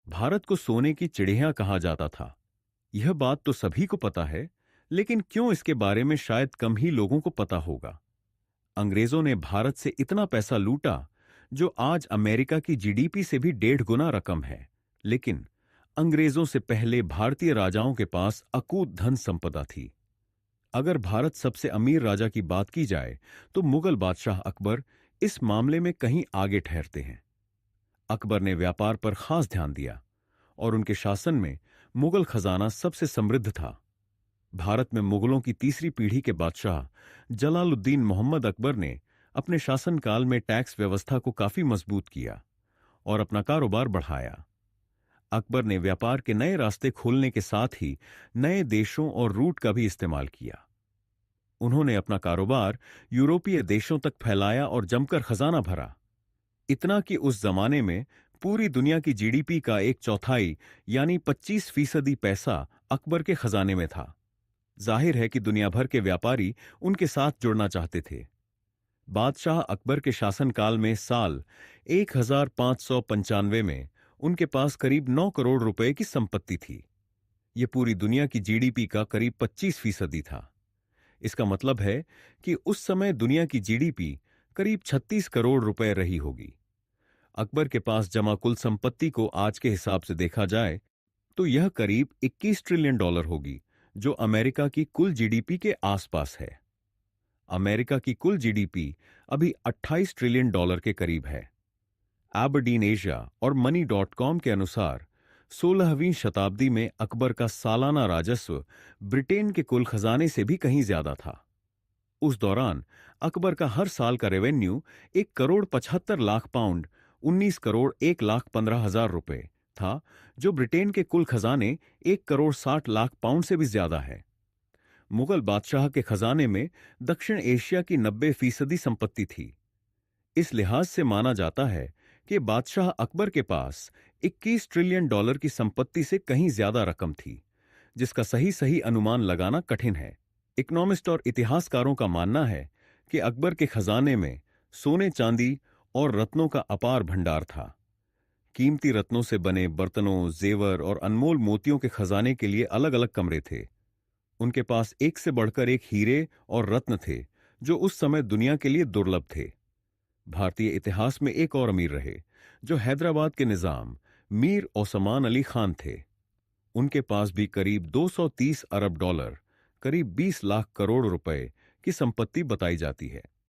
भारत को सोने की चिड़िया कहा जाता था। यह बात तो सभी को पता है, लेकिन क्यों इसके बारे में शायद कम ही लोगों को पता होगा। अंग्रेजों ने भारत से इतना पैसा लूटा, जो आज अमेरिका की जीडीपी से भी 1.5 गुना रकम है। लेकिन अंग्रेजों से पहले भारतीय राजाओं के पास अकूत धन संपदा थी। अगर भारत सबसे अमीर राजा की बात की जाए, तो मुगल बादशाह अकबर इस मामले में कहीं आगे ठहरते हैं। अकबर ने व्यापार पर खास ध्यान दिया और उनके शासन में मुगल खजाना सबसे समृद्ध था। भारत में मुगलों की तीसरी पीढ़ी के बादशाह जलालुद्दीन मोहम्मद अकबर ने अपने शासनकाल में टैक्स व्यवस्था को काफी मजबूत किया और अपना कारोबार बढ़ाया। अकबर ने व्यापार के नए रास्ते खोलने के साथ ही नए देशों और रूट का भी इस्तेमाल किया। उन्होंने अपना कारोबार यूरोपीय देशों तक फैलाया और जमकर खजाना भरा। इतना कि उस जमाने में पूरी दुनिया की जीडीपी का 1/4 यानी 25% पैसा अकबर के खजाने में था। जाहिर है कि दुनिया भर के व्यापारी उनके साथ जुड़ना चाहते थे। बादशाह अकबर के शासनकाल में साल 1595 में उनके पास करीब 9 करोड़ रुपए की संपत्ति थी। यह पूरी दुनिया की जीडीपी का करीब 25% था। इसका मतलब है कि उस समय दुनिया की जीडीपी करीब 36 करोड़ रुपए रही होगी। अकबर के पास जमा कुल संपत्ति को आज के हिसाब से देखा जाए तो यह करीब 21 ट्रिलियन डॉलर होगी, जो अमेरिका की कुल जीडीपी के आसपास है। अमेरिका की कुल जीडीपी अभी 28 ट्रिलियन डॉलर के करीब है। एबरडीन एशिया और मनी डॉट कॉम के अनुसार 16वीं शताब्दी में अकबर का सालाना राजस्व ब्रिटेन के कुल खजाने से भी कहीं ज्यादा था। उस दौरान अकबर का हर साल का रेवेन्यू 1 करोड़ 75 लाख पाउंड 19 करोड़ 1 लाख 15 हजार रुपए था, जो ब्रिटेन के कुल खजाने 1 करोड़ 60 लाख पाउंड से भी ज्यादा है। मुगल बादशाह के खजाने में दक्षिण एशिया की 90% संपत्ति थी। इस लिहाज से माना जाता है कि बादशाह अकबर के पास 21 ट्रिलियन डॉलर की संपत्ति से कहीं ज्यादा रकम थी, जिसका सही सही अनुमान लगाना कठिन है। इकोनॉमिस्ट और इतिहासकारों का मानना है कि अकबर के खजाने में सोने चांदी और रत्नों का अपार भंडार था। कीमती रत्नों से बने बर्तनों, जेवर और अनमोल मोतियों के खजाने के लिए अलग अलग कमरे थे। उनके पास एक से बढ़कर एक हीरे और रत्न थे, जो उस समय दुनिया के लिए दुर्लभ थे। भारतीय इतिहास में एक और अमीर रहे, जो हैदराबाद के निजाम मीर ओसमान अली खान थे। उनके पास भी करीब 230 अरब डॉलर, करीब 20 लाख करोड़ रुपए की संपत्ति बताई जाती है।